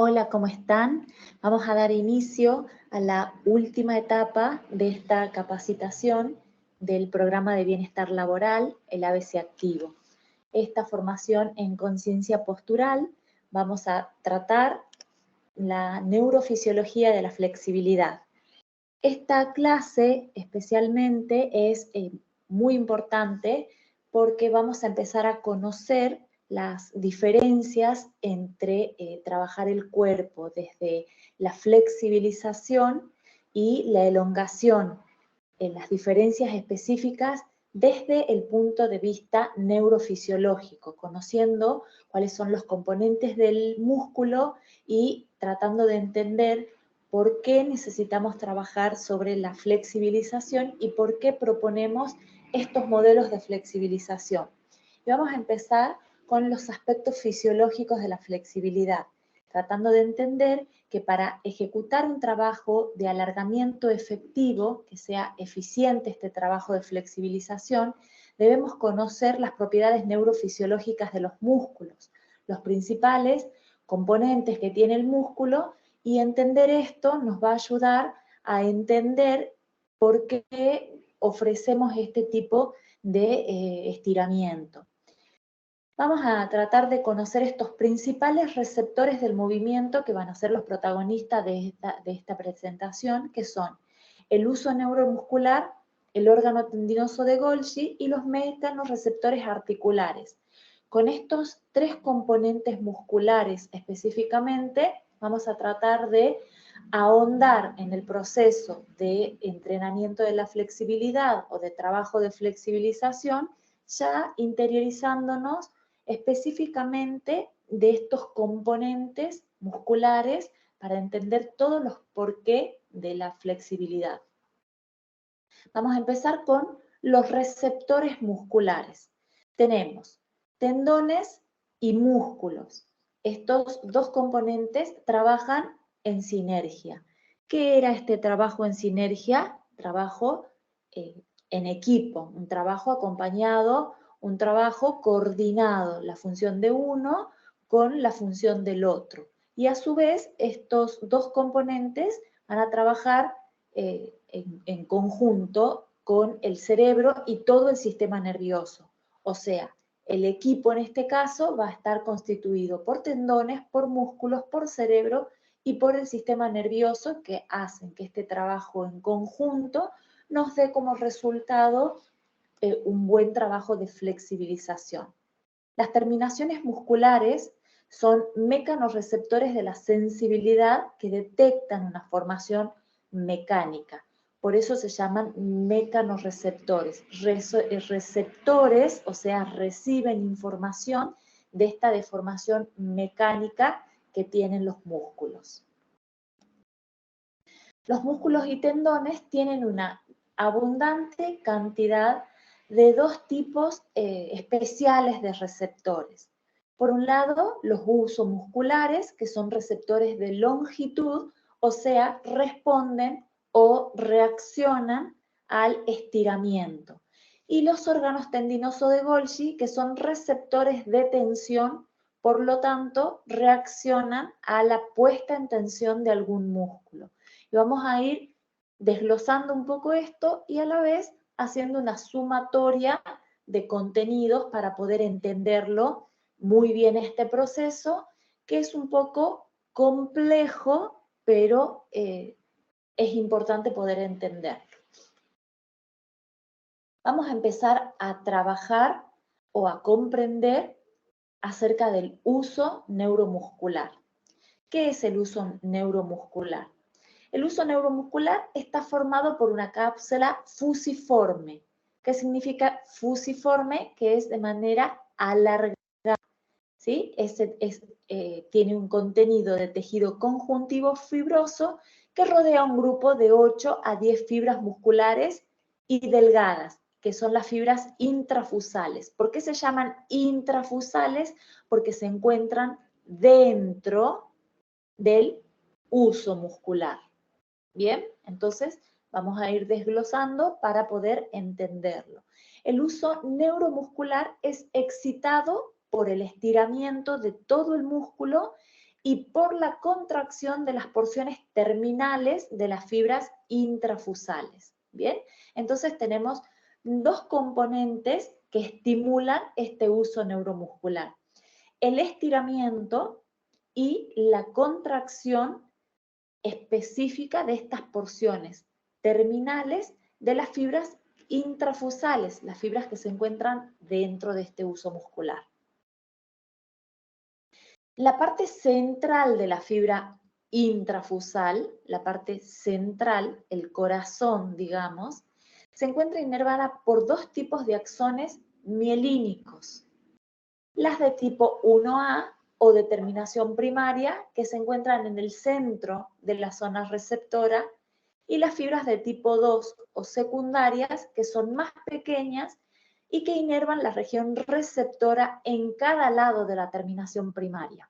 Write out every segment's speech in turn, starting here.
Hola, ¿cómo están? Vamos a dar inicio a la última etapa de esta capacitación del programa de bienestar laboral, el ABC Activo. Esta formación en conciencia postural vamos a tratar la neurofisiología de la flexibilidad. Esta clase especialmente es muy importante porque vamos a empezar a conocer las diferencias entre trabajar el cuerpo desde la flexibilización y la elongación, en las diferencias específicas desde el punto de vista neurofisiológico, conociendo cuáles son los componentes del músculo y tratando de entender por qué necesitamos trabajar sobre la flexibilización y por qué proponemos estos modelos de flexibilización. Y vamos a empezar con los aspectos fisiológicos de la flexibilidad, tratando de entender que para ejecutar un trabajo de alargamiento efectivo, que sea eficiente este trabajo de flexibilización, debemos conocer las propiedades neurofisiológicas de los músculos, los principales componentes que tiene el músculo, y entender esto nos va a ayudar a entender por qué ofrecemos este tipo de estiramiento. Vamos a tratar de conocer estos principales receptores del movimiento que van a ser los protagonistas de esta presentación, que son el uso neuromuscular, el órgano tendinoso de Golgi y los mecanorreceptores articulares. Con estos tres componentes musculares específicamente, vamos a tratar de ahondar en el proceso de entrenamiento de la flexibilidad o de trabajo de flexibilización, ya interiorizándonos específicamente de estos componentes musculares para entender todos los porqué de la flexibilidad. Vamos a empezar con los receptores musculares. Tenemos tendones y músculos. Estos dos componentes trabajan en sinergia. ¿Qué era este trabajo en sinergia? Trabajo en equipo, un trabajo acompañado, un trabajo coordinado, la función de uno con la función del otro. Y a su vez, estos dos componentes van a trabajar en conjunto con el cerebro y todo el sistema nervioso. O sea, el equipo en este caso va a estar constituido por tendones, por músculos, por cerebro y por el sistema nervioso, que hacen que este trabajo en conjunto nos dé como resultado un buen trabajo de flexibilización. Las terminaciones musculares son mecanorreceptores de la sensibilidad que detectan una formación mecánica. Por eso se llaman mecanorreceptores. Receptores, o sea, reciben información de esta deformación mecánica que tienen los músculos. Los músculos y tendones tienen una abundante cantidad de dos tipos especiales de receptores. Por un lado, los usomusculares, que son receptores de longitud, o sea, responden o reaccionan al estiramiento. Y los órganos tendinosos de Golgi, que son receptores de tensión, por lo tanto, reaccionan a la puesta en tensión de algún músculo. Y vamos a ir desglosando un poco esto y a la vez haciendo una sumatoria de contenidos para poder entenderlo muy bien este proceso, que es un poco complejo, pero es importante poder entenderlo. Vamos a empezar a trabajar o a comprender acerca del uso neuromuscular. ¿Qué es el uso neuromuscular? El uso neuromuscular está formado por una cápsula fusiforme. ¿Qué significa fusiforme? Que es de manera alargada, ¿sí? Tiene un contenido de tejido conjuntivo fibroso que rodea un grupo de 8 a 10 fibras musculares y delgadas, que son las fibras intrafusales. ¿Por qué se llaman intrafusales? Porque se encuentran dentro del uso muscular. Bien, entonces vamos a ir desglosando para poder entenderlo. El uso neuromuscular es excitado por el estiramiento de todo el músculo y por la contracción de las porciones terminales de las fibras intrafusales. ¿Bien? Entonces tenemos dos componentes que estimulan este uso neuromuscular: el estiramiento y la contracción específica de estas porciones terminales de las fibras intrafusales, las fibras que se encuentran dentro de este uso muscular. La parte central de la fibra intrafusal, la parte central, el corazón, digamos, se encuentra inervada por dos tipos de axones mielínicos. Las de tipo 1A o de terminación primaria, que se encuentran en el centro de la zona receptora, y las fibras de tipo 2 o secundarias, que son más pequeñas y que inervan la región receptora en cada lado de la terminación primaria.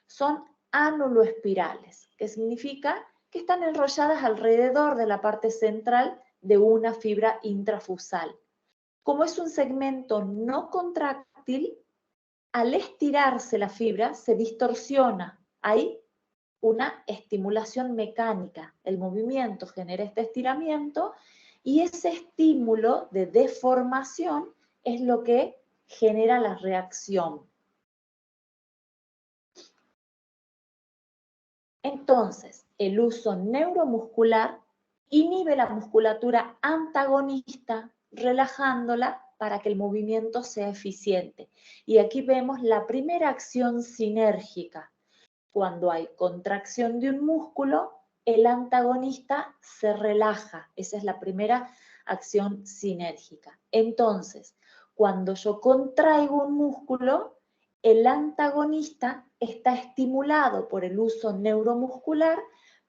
Son anuloespirales, que significa que están enrolladas alrededor de la parte central de una fibra intrafusal. Como es un segmento no contráctil, al estirarse la fibra se distorsiona. Hay una estimulación mecánica. El movimiento genera este estiramiento y ese estímulo de deformación es lo que genera la reacción. Entonces, el uso neuromuscular inhibe la musculatura antagonista, relajándola para que el movimiento sea eficiente. Y aquí vemos la primera acción sinérgica. Cuando hay contracción de un músculo, el antagonista se relaja. Esa es la primera acción sinérgica. Entonces, cuando yo contraigo un músculo, el antagonista está estimulado por el uso neuromuscular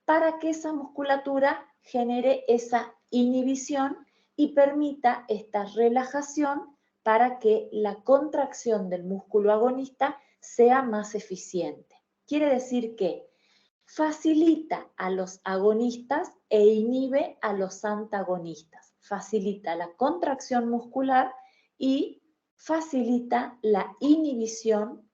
para que esa musculatura genere esa inhibición y permita esta relajación para que la contracción del músculo agonista sea más eficiente. Quiere decir que facilita a los agonistas e inhibe a los antagonistas. Facilita la contracción muscular y facilita la inhibición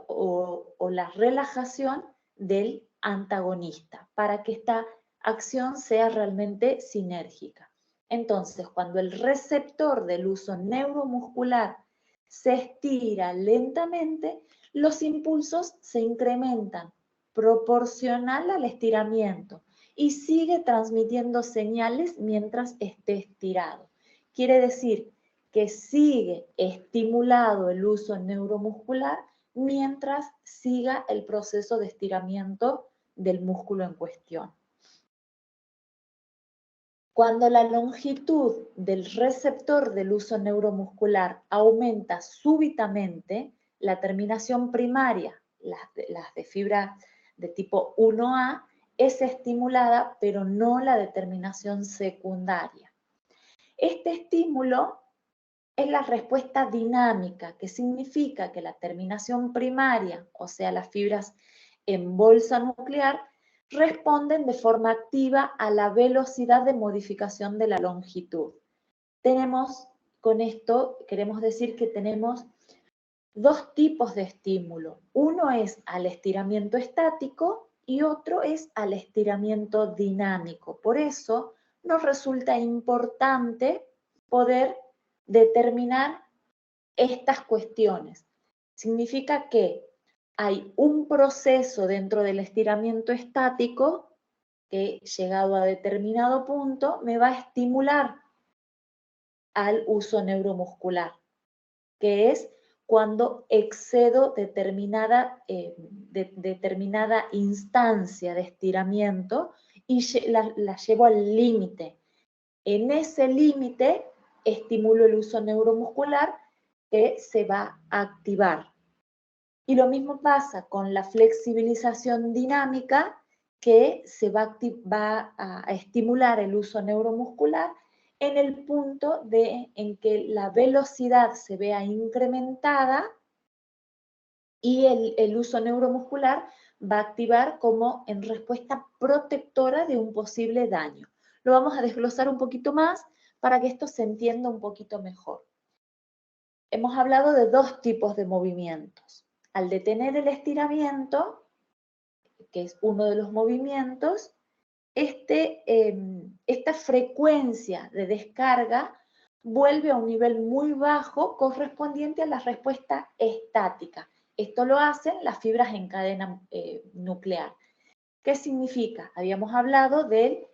o la relajación del antagonista para que esta acción sea realmente sinérgica. Entonces, cuando el receptor del uso neuromuscular se estira lentamente, los impulsos se incrementan proporcional al estiramiento y sigue transmitiendo señales mientras esté estirado. Quiere decir que sigue estimulado el uso neuromuscular mientras siga el proceso de estiramiento del músculo en cuestión. Cuando la longitud del receptor del uso neuromuscular aumenta súbitamente, la terminación primaria, las de fibra de tipo 1A, es estimulada, pero no la determinación secundaria. Este estímulo es la respuesta dinámica, que significa que la terminación primaria, o sea, las fibras en bolsa nuclear, responden de forma activa a la velocidad de modificación de la longitud. Con esto queremos decir que tenemos dos tipos de estímulo. Uno es al estiramiento estático y otro es al estiramiento dinámico. Por eso nos resulta importante poder determinar estas cuestiones. Significa que hay un proceso dentro del estiramiento estático que, llegado a determinado punto, me va a estimular al uso neuromuscular, que es cuando excedo determinada instancia de estiramiento y la llevo al límite. En ese límite estimulo el uso neuromuscular que se va a activar. Y lo mismo pasa con la flexibilización dinámica, que se va a estimular el uso neuromuscular en el punto en que la velocidad se vea incrementada y el uso neuromuscular va a activar como en respuesta protectora de un posible daño. Lo vamos a desglosar un poquito más para que esto se entienda un poquito mejor. Hemos hablado de dos tipos de movimientos. Al detener el estiramiento, que es uno de los movimientos, esta frecuencia de descarga vuelve a un nivel muy bajo correspondiente a la respuesta estática. Esto lo hacen las fibras en cadena nuclear. ¿Qué significa? Habíamos hablado de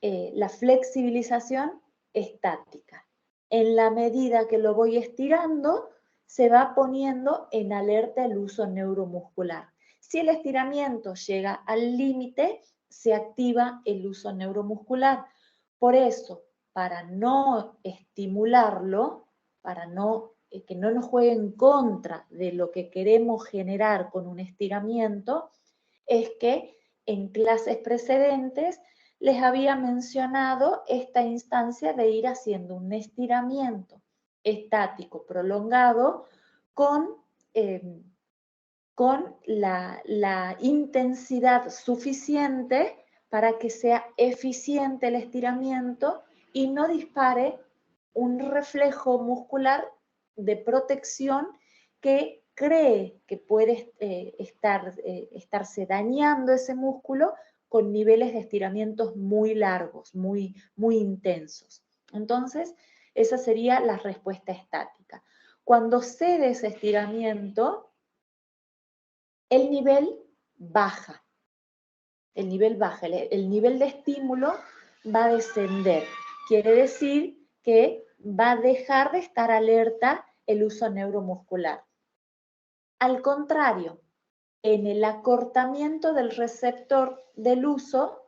la flexibilización estática. En la medida que lo voy estirando, se va poniendo en alerta el uso neuromuscular. Si el estiramiento llega al límite, se activa el uso neuromuscular. Por eso, para no estimularlo, para que no nos juegue en contra de lo que queremos generar con un estiramiento, es que en clases precedentes les había mencionado esta instancia de ir haciendo un estiramiento estático prolongado con la intensidad suficiente para que sea eficiente el estiramiento y no dispare un reflejo muscular de protección que cree que puede estarse dañando ese músculo con niveles de estiramientos muy largos, muy intensos. Entonces, esa sería la respuesta estática. Cuando cede ese estiramiento, el nivel baja. El nivel baja, el nivel de estímulo va a descender. Quiere decir que va a dejar de estar alerta el uso neuromuscular. Al contrario, en el acortamiento del receptor del uso,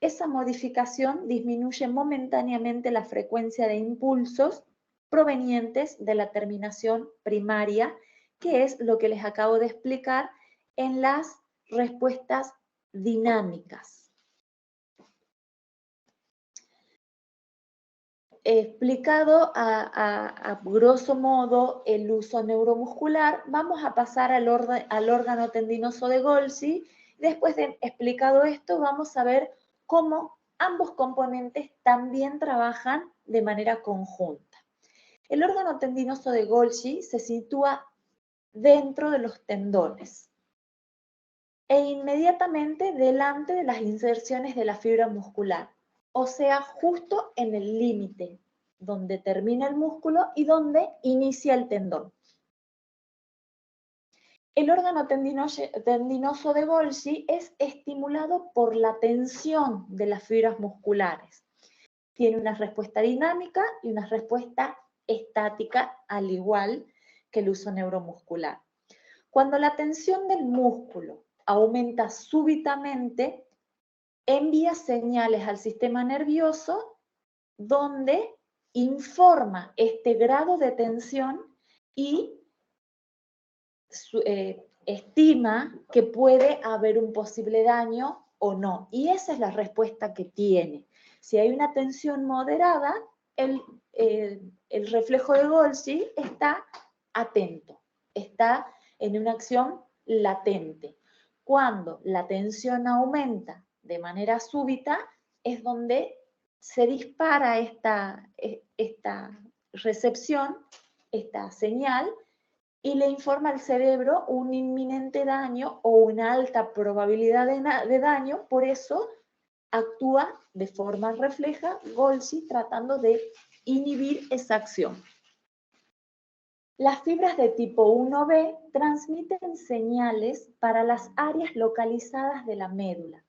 esa modificación disminuye momentáneamente la frecuencia de impulsos provenientes de la terminación primaria, que es lo que les acabo de explicar en las respuestas dinámicas. Explicado a grosso modo el uso neuromuscular, vamos a pasar al órgano tendinoso de Golgi. Después de explicado esto, vamos a ver cómo ambos componentes también trabajan de manera conjunta. El órgano tendinoso de Golgi se sitúa dentro de los tendones e inmediatamente delante de las inserciones de la fibra muscular, o sea, justo en el límite donde termina el músculo y donde inicia el tendón. El órgano tendinoso de Golgi es estimulado por la tensión de las fibras musculares. Tiene una respuesta dinámica y una respuesta estática, al igual que el uso neuromuscular. Cuando la tensión del músculo aumenta súbitamente, envía señales al sistema nervioso donde informa este grado de tensión y estima que puede haber un posible daño o no. Y esa es la respuesta que tiene. Si hay una tensión moderada, el reflejo de Golgi está atento, está en una acción latente. Cuando la tensión aumenta de manera súbita, es donde se dispara esta recepción, esta señal, y le informa al cerebro un inminente daño o una alta probabilidad de daño. Por eso actúa de forma refleja Golgi tratando de inhibir esa acción. Las fibras de tipo 1B transmiten señales para las áreas localizadas de la médula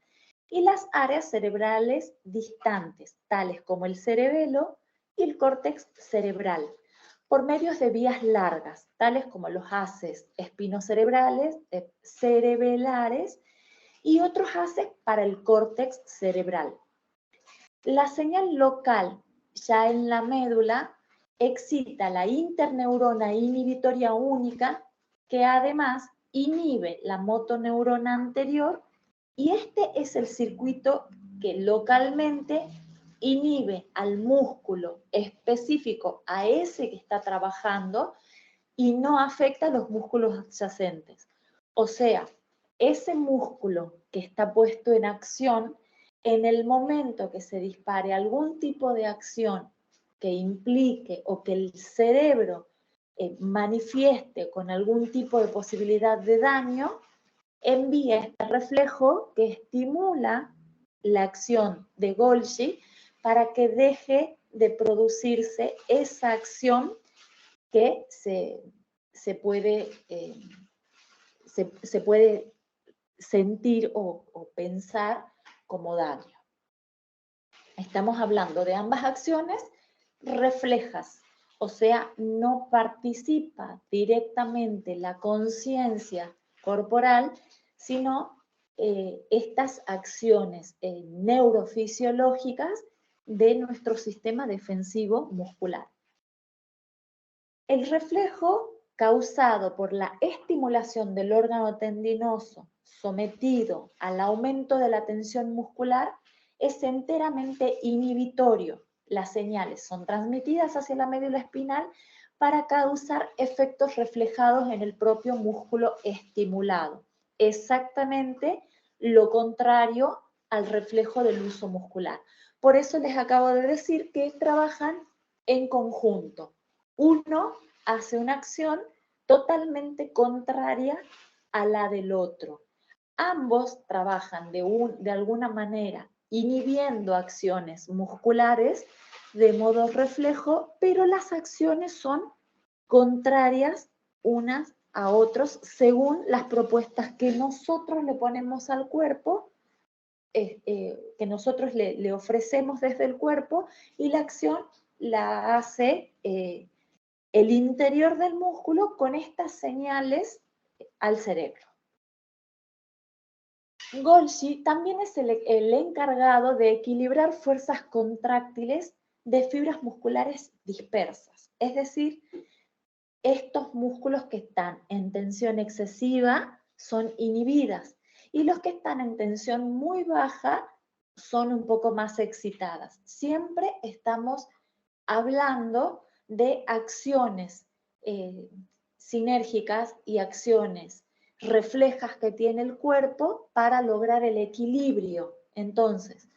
y las áreas cerebrales distantes, tales como el cerebelo y el córtex cerebral, por medios de vías largas, tales como los haces espinocerebrales, cerebelares y otros haces para el córtex cerebral. La señal local ya en la médula excita la interneurona inhibitoria única, que además inhibe la motoneurona anterior, y este es el circuito que localmente inhibe al músculo específico, a ese que está trabajando, y no afecta a los músculos adyacentes. O sea, ese músculo que está puesto en acción, en el momento que se dispare algún tipo de acción que implique o que el cerebro manifieste con algún tipo de posibilidad de daño, envía este reflejo que estimula la acción de Golgi para que deje de producirse esa acción que se puede sentir o pensar como daño. Estamos hablando de ambas acciones reflejas, o sea, no participa directamente la conciencia corporal, sino estas acciones neurofisiológicas de nuestro sistema defensivo muscular. El reflejo causado por la estimulación del órgano tendinoso sometido al aumento de la tensión muscular es enteramente inhibitorio. Las señales son transmitidas hacia la médula espinal para causar efectos reflejados en el propio músculo estimulado. Exactamente lo contrario al reflejo del uso muscular. Por eso les acabo de decir que trabajan en conjunto. Uno hace una acción totalmente contraria a la del otro. Ambos trabajan de alguna manera inhibiendo acciones musculares de modo reflejo, pero las acciones son contrarias unas a otros según las propuestas que nosotros le ponemos al cuerpo, que nosotros le ofrecemos desde el cuerpo, y la acción la hace el interior del músculo con estas señales al cerebro. Golgi también es el encargado de equilibrar fuerzas contráctiles de fibras musculares dispersas, es decir, estos músculos que están en tensión excesiva son inhibidas y los que están en tensión muy baja son un poco más excitadas. Siempre estamos hablando de acciones sinérgicas y acciones reflejas que tiene el cuerpo para lograr el equilibrio. Entonces,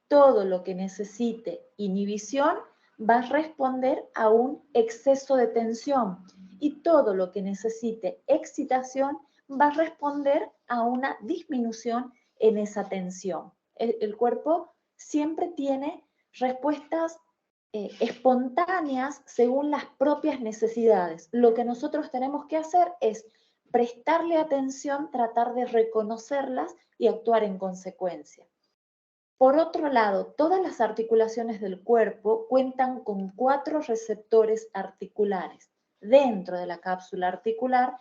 todo lo que necesite inhibición va a responder a un exceso de tensión y todo lo que necesite excitación va a responder a una disminución en esa tensión. El cuerpo siempre tiene respuestas espontáneas según las propias necesidades. Lo que nosotros tenemos que hacer es prestarle atención, tratar de reconocerlas y actuar en consecuencia. Por otro lado, todas las articulaciones del cuerpo cuentan con 4 receptores articulares dentro de la cápsula articular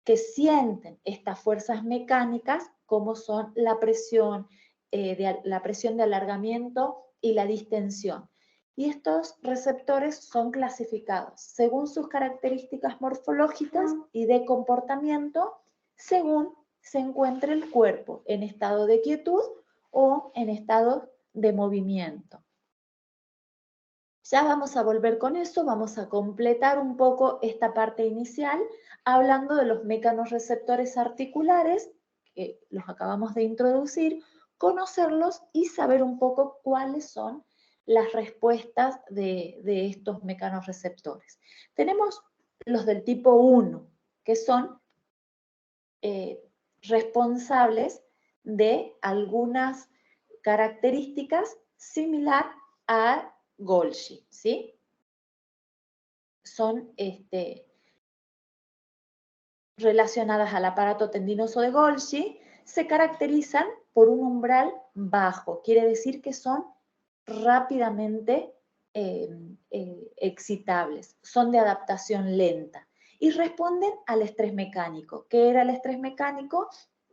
que sienten estas fuerzas mecánicas como son la presión de alargamiento y la distensión. Y estos receptores son clasificados según sus características morfológicas y de comportamiento, según se encuentre el cuerpo en estado de quietud o en estado de movimiento. Ya vamos a volver con eso, vamos a completar un poco esta parte inicial hablando de los mecanorreceptores articulares, que los acabamos de introducir, conocerlos y saber un poco cuáles son las respuestas de estos mecanorreceptores. Tenemos los del tipo 1, que son responsables de algunas características similar a Golgi, ¿sí? Son relacionadas al aparato tendinoso de Golgi, se caracterizan por un umbral bajo, quiere decir que son rápidamente excitables, son de adaptación lenta y responden al estrés mecánico. ¿Qué era el estrés mecánico?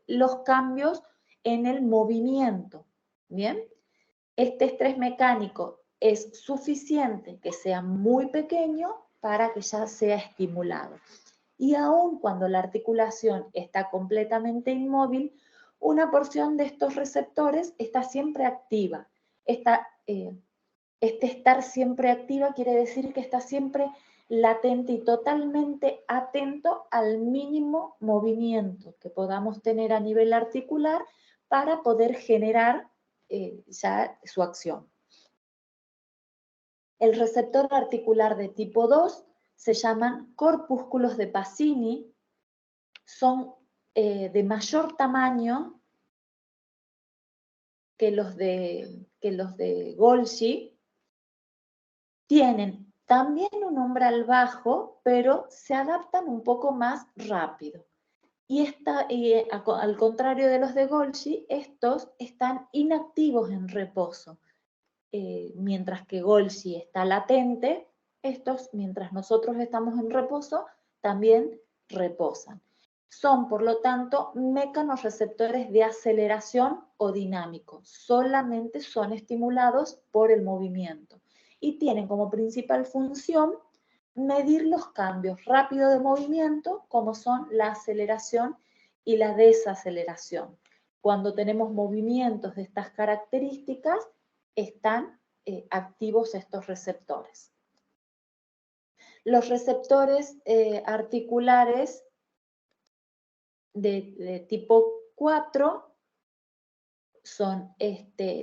Los cambios en el movimiento, ¿bien? Este estrés mecánico es suficiente que sea muy pequeño para que ya sea estimulado. Y aun cuando la articulación está completamente inmóvil, una porción de estos receptores está siempre activa. Este estar siempre activa quiere decir que está siempre latente y totalmente atento al mínimo movimiento que podamos tener a nivel articular para poder generar ya su acción. El receptor articular de tipo 2 se llaman corpúsculos de Pacini, son de mayor tamaño que los de Golgi, tienen también un umbral bajo, pero se adaptan un poco más rápido. Y al contrario de los de Golgi, estos están inactivos en reposo. Mientras que Golgi está latente, estos, mientras nosotros estamos en reposo, también reposan. Son, por lo tanto, mecanorreceptores de aceleración o dinámicos. Solamente son estimulados por el movimiento y tienen como principal función medir los cambios rápidos de movimiento, como son la aceleración y la desaceleración. Cuando tenemos movimientos de estas características, están activos estos receptores. Los receptores articulares de tipo 4 son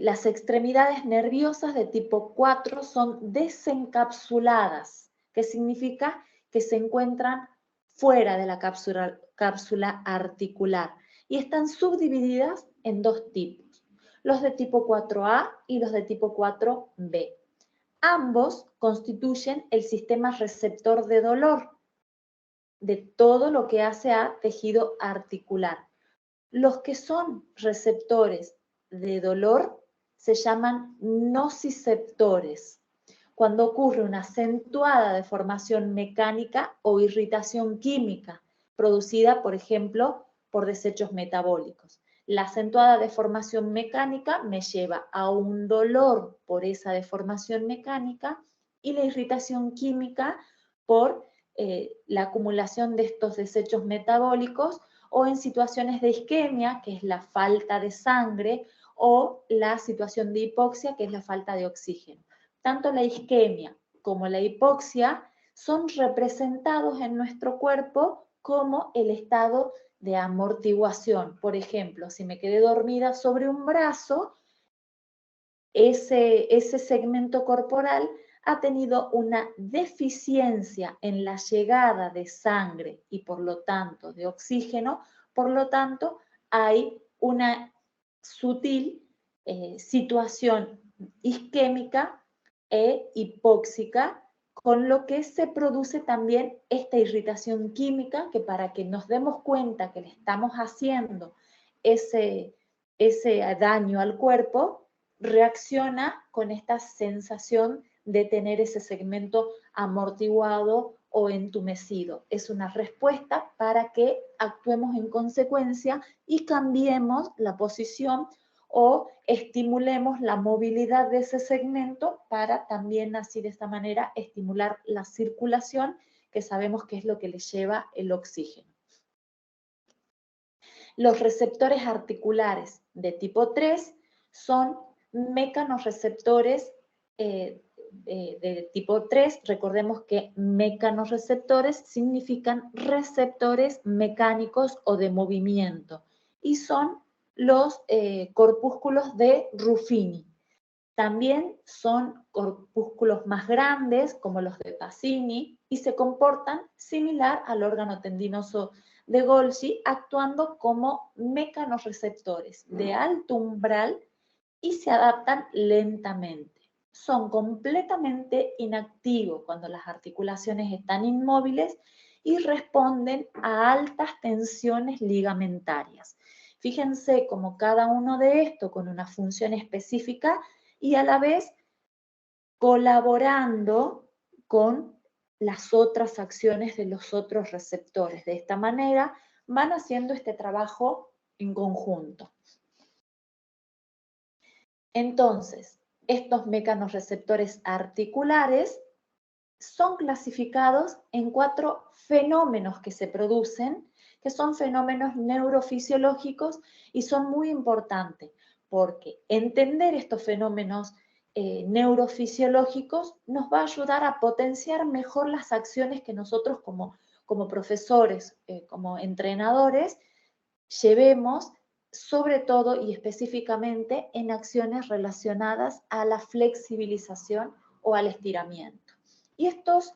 las extremidades nerviosas de tipo 4 son desencapsuladas, que significa que se encuentran fuera de la cápsula articular y están subdivididas en dos tipos, los de tipo 4A y los de tipo 4B. Ambos constituyen el sistema receptor de dolor de todo lo que hace a tejido articular. Los que son receptores de dolor se llaman nociceptores, cuando ocurre una acentuada deformación mecánica o irritación química producida, por ejemplo, por desechos metabólicos. La acentuada deformación mecánica me lleva a un dolor por esa deformación mecánica y la irritación química por la acumulación de estos desechos metabólicos o en situaciones de isquemia, que es la falta de sangre, o la situación de hipoxia, que es la falta de oxígeno. Tanto la isquemia como la hipoxia son representados en nuestro cuerpo como el estado de amortiguación. Por ejemplo, si me quedé dormida sobre un brazo, ese segmento corporal ha tenido una deficiencia en la llegada de sangre y por lo tanto de oxígeno, por lo tanto hay una sutil situación isquémica e hipóxica, con lo que se produce también esta irritación química que para que nos demos cuenta que le estamos haciendo ese daño al cuerpo, reacciona con esta sensación de tener ese segmento amortiguado o entumecido. Es una respuesta para que actuemos en consecuencia y cambiemos la posición o estimulemos la movilidad de ese segmento para también así de esta manera estimular la circulación, que sabemos que es lo que le lleva el oxígeno. Los receptores articulares de tipo 3 son mecanorreceptores de tipo 3. Recordemos que mecanorreceptores significan receptores mecánicos o de movimiento y son los corpúsculos de Ruffini. También son corpúsculos más grandes, como los de Pacini, y se comportan similar al órgano tendinoso de Golgi, actuando como mecanorreceptores de alto umbral y se adaptan lentamente. Son completamente inactivos cuando las articulaciones están inmóviles y responden a altas tensiones ligamentarias. Fíjense cómo cada uno de estos con una función específica y a la vez colaborando con las otras acciones de los otros receptores. De esta manera van haciendo este trabajo en conjunto. Entonces, estos mecanorreceptores articulares son clasificados en 4 fenómenos que se producen, que son fenómenos neurofisiológicos y son muy importantes, porque entender estos fenómenos neurofisiológicos nos va a ayudar a potenciar mejor las acciones que nosotros como profesores, como entrenadores, llevemos sobre todo y específicamente en acciones relacionadas a la flexibilización o al estiramiento. Y estos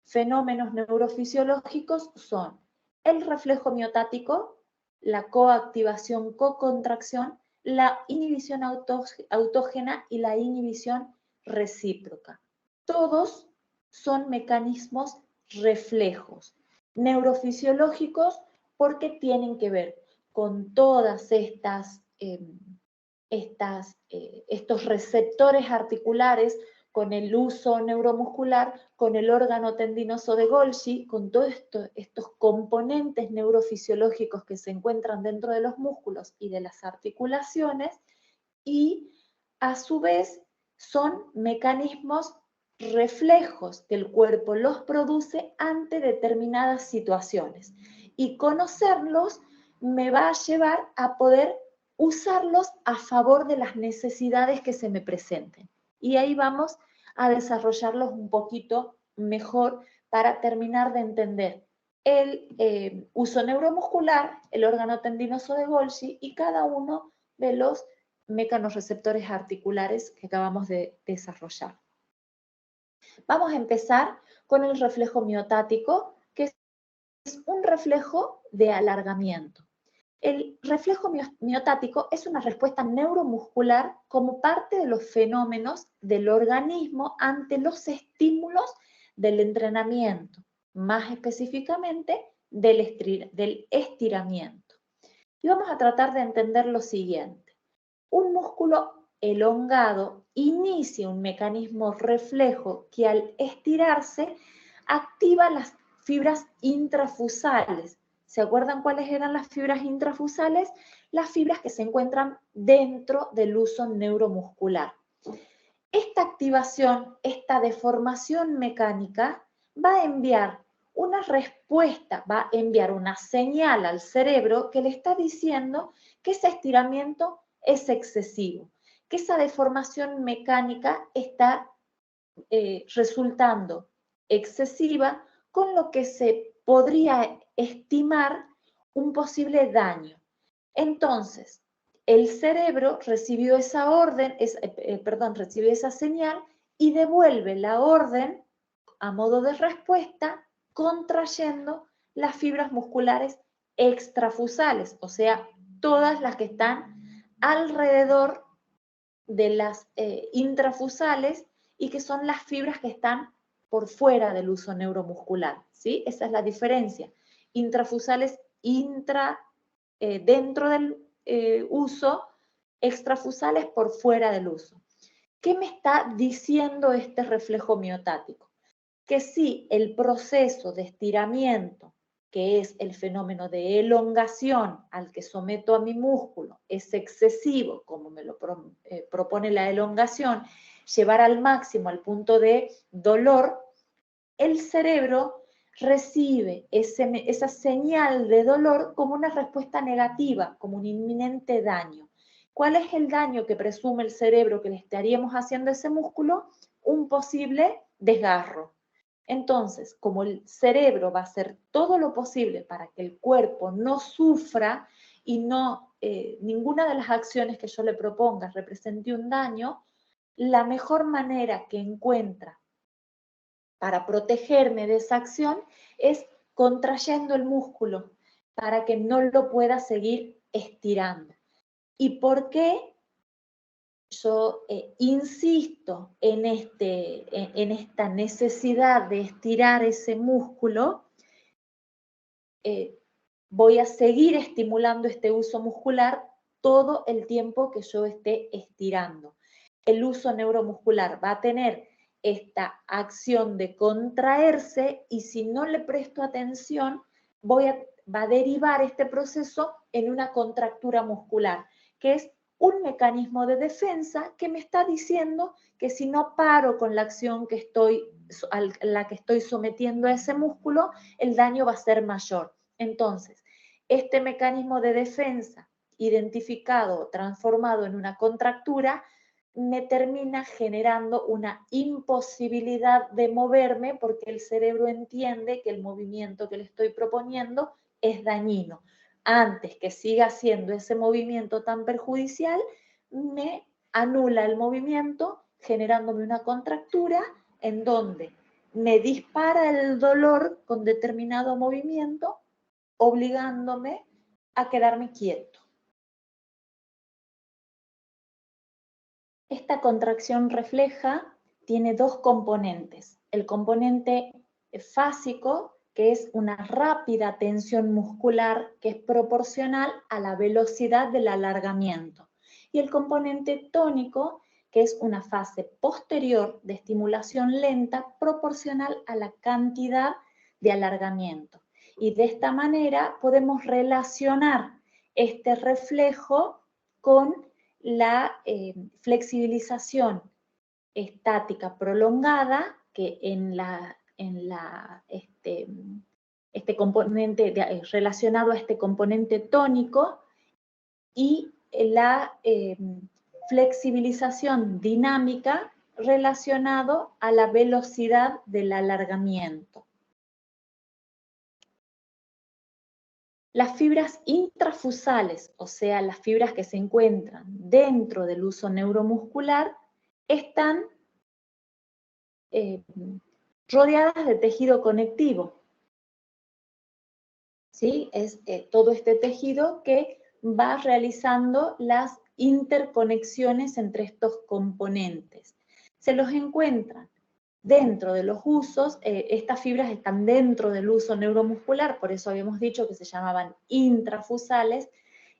fenómenos neurofisiológicos son el reflejo miotático, la coactivación, cocontracción, la inhibición autógena y la inhibición recíproca. Todos son mecanismos reflejos neurofisiológicos porque tienen que ver con todas estos receptores articulares, con el uso neuromuscular, con el órgano tendinoso de Golgi, con todos estos componentes neurofisiológicos que se encuentran dentro de los músculos y de las articulaciones, y a su vez son mecanismos reflejos que el cuerpo los produce ante determinadas situaciones. Y conocerlos me va a llevar a poder usarlos a favor de las necesidades que se me presenten. Y ahí vamos a desarrollarlos un poquito mejor para terminar de entender el uso neuromuscular, el órgano tendinoso de Golgi y cada uno de los mecanorreceptores articulares que acabamos de desarrollar. Vamos a empezar con el reflejo miotático, que es un reflejo de alargamiento. El reflejo miotático es una respuesta neuromuscular como parte de los fenómenos del organismo ante los estímulos del entrenamiento, más específicamente del estiramiento. Y vamos a tratar de entender lo siguiente. Un músculo elongado inicia un mecanismo reflejo que al estirarse activa las fibras intrafusales. ¿Se acuerdan cuáles eran las fibras intrafusales? Las fibras que se encuentran dentro del uso neuromuscular. Esta activación, esta deformación mecánica va a enviar una respuesta, va a enviar una señal al cerebro que le está diciendo que ese estiramiento es excesivo, que esa deformación mecánica está resultando excesiva, con lo que se podría estimar un posible daño. Entonces, el cerebro recibió esa recibió esa señal y devuelve la orden a modo de respuesta contrayendo las fibras musculares extrafusales, o sea, todas las que están alrededor de las intrafusales y que son las fibras que están por fuera del uso neuromuscular, ¿sí? Esa es la diferencia. Intrafusales dentro del uso, extrafusales por fuera del uso. ¿Qué me está diciendo este reflejo miotático? Que si el proceso de estiramiento, que es el fenómeno de elongación al que someto a mi músculo, es excesivo, como me lo propone la elongación, llevar al máximo al punto de dolor, el cerebro recibe esa señal de dolor como una respuesta negativa, como un inminente daño. ¿Cuál es el daño que presume el cerebro que le estaríamos haciendo a ese músculo? Un posible desgarro. Entonces, como el cerebro va a hacer todo lo posible para que el cuerpo no sufra y ninguna de las acciones que yo le proponga represente un daño, la mejor manera que encuentra para protegerme de esa acción es contrayendo el músculo para que no lo pueda seguir estirando. ¿Y por qué yo insisto en esta necesidad de estirar ese músculo? Voy a seguir estimulando este uso muscular todo el tiempo que yo esté estirando. El uso neuromuscular va a tener esta acción de contraerse y si no le presto atención, va a derivar este proceso en una contractura muscular, que es un mecanismo de defensa que me está diciendo que si no paro con la acción a la que estoy sometiendo a ese músculo, el daño va a ser mayor. Entonces, este mecanismo de defensa identificado, transformado en una contractura, me termina generando una imposibilidad de moverme porque el cerebro entiende que el movimiento que le estoy proponiendo es dañino. Antes que siga haciendo ese movimiento tan perjudicial, me anula el movimiento generándome una contractura en donde me dispara el dolor con determinado movimiento, obligándome a quedarme quieto. Esta contracción refleja tiene dos componentes. El componente fásico, que es una rápida tensión muscular que es proporcional a la velocidad del alargamiento. Y el componente tónico, que es una fase posterior de estimulación lenta proporcional a la cantidad de alargamiento. Y de esta manera podemos relacionar este reflejo con la flexibilización estática prolongada, que este componente relacionado a este componente tónico, y la flexibilización dinámica relacionado a la velocidad del alargamiento. Las fibras intrafusales, o sea, las fibras que se encuentran dentro del uso neuromuscular, están rodeadas de tejido conectivo. ¿Sí? Es todo este tejido que va realizando las interconexiones entre estos componentes. Se los encuentran dentro de los usos, estas fibras están dentro del uso neuromuscular, por eso habíamos dicho que se llamaban intrafusales,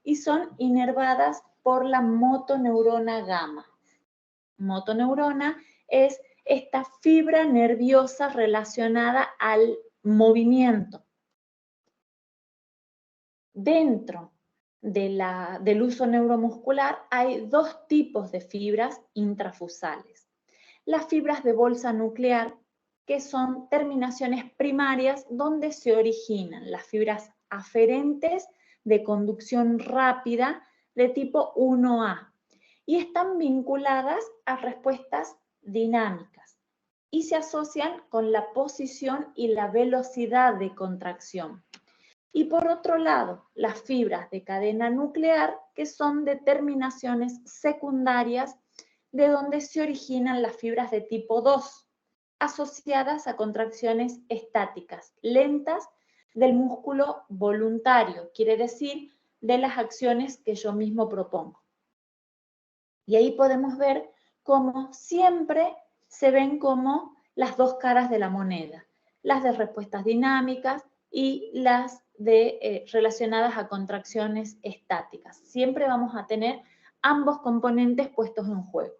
y son inervadas por la motoneurona gamma. Motoneurona es esta fibra nerviosa relacionada al movimiento. Dentro del uso neuromuscular hay dos tipos de fibras intrafusales. Las fibras de bolsa nuclear, que son terminaciones primarias donde se originan las fibras aferentes de conducción rápida de tipo 1A y están vinculadas a respuestas dinámicas y se asocian con la posición y la velocidad de contracción. Y por otro lado, las fibras de cadena nuclear, que son de terminaciones secundarias de donde se originan las fibras de tipo 2, asociadas a contracciones estáticas, lentas del músculo voluntario, quiere decir, de las acciones que yo mismo propongo. Y ahí podemos ver cómo siempre se ven como las dos caras de la moneda, las de respuestas dinámicas y las relacionadas a contracciones estáticas. Siempre vamos a tener ambos componentes puestos en juego.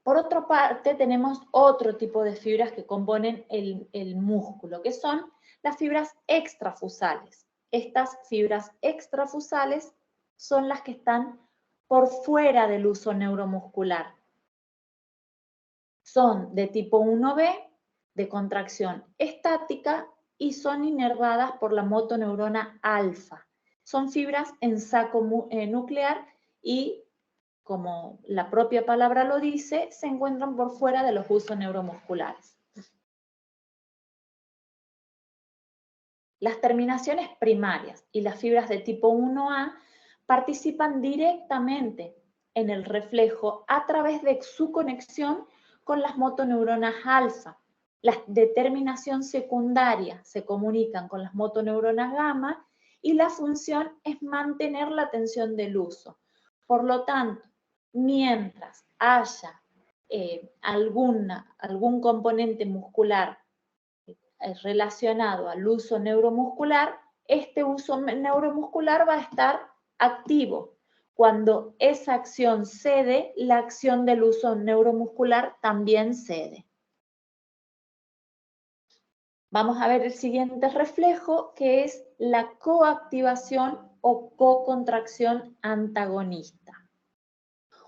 Por otra parte, tenemos otro tipo de fibras que componen el músculo, que son las fibras extrafusales. Estas fibras extrafusales son las que están por fuera del uso neuromuscular. Son de tipo 1B, de contracción estática, y son inervadas por la motoneurona alfa. Son fibras en saco nuclear y, como la propia palabra lo dice, se encuentran por fuera de los usos neuromusculares. Las terminaciones primarias y las fibras de tipo 1A participan directamente en el reflejo a través de su conexión con las motoneuronas alfa. Las de terminación secundaria se comunican con las motoneuronas gamma y la función es mantener la tensión del uso. Por lo tanto, mientras haya algún componente muscular relacionado al uso neuromuscular, este uso neuromuscular va a estar activo. Cuando esa acción cede, la acción del uso neuromuscular también cede. Vamos a ver el siguiente reflejo, que es la coactivación o cocontracción antagonista.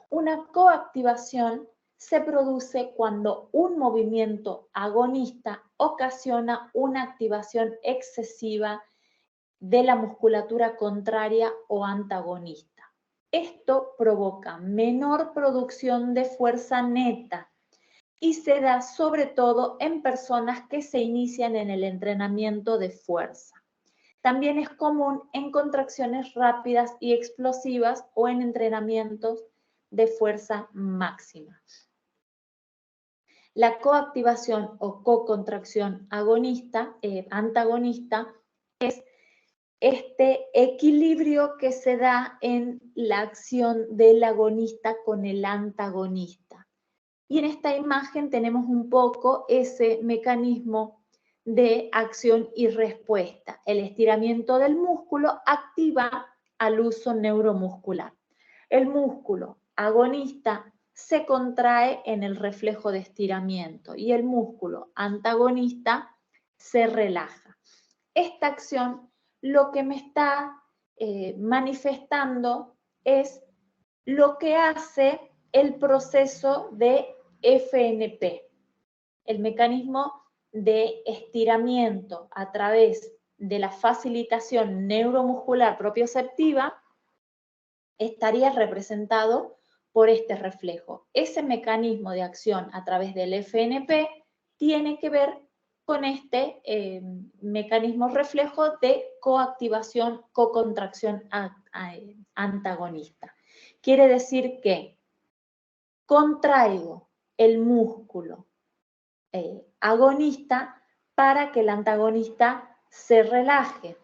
Una coactivación se produce cuando un movimiento agonista ocasiona una activación excesiva de la musculatura contraria o antagonista. Esto provoca menor producción de fuerza neta y se da sobre todo en personas que se inician en el entrenamiento de fuerza. También es común en contracciones rápidas y explosivas o en entrenamientos de fuerza máxima. La coactivación o cocontracción antagonista es este equilibrio que se da en la acción del agonista con el antagonista. Y en esta imagen tenemos un poco ese mecanismo de acción y respuesta. El estiramiento del músculo activa al uso neuromuscular. El músculo agonista se contrae en el reflejo de estiramiento y el músculo antagonista se relaja. Esta acción lo que me está manifestando es lo que hace el proceso de FNP, el mecanismo de estiramiento a través de la facilitación neuromuscular propioceptiva estaría representado por este reflejo. Ese mecanismo de acción a través del FNP tiene que ver con este mecanismo reflejo de coactivación, cocontracción antagonista. Quiere decir que contraigo el músculo agonista para que el antagonista se relaje.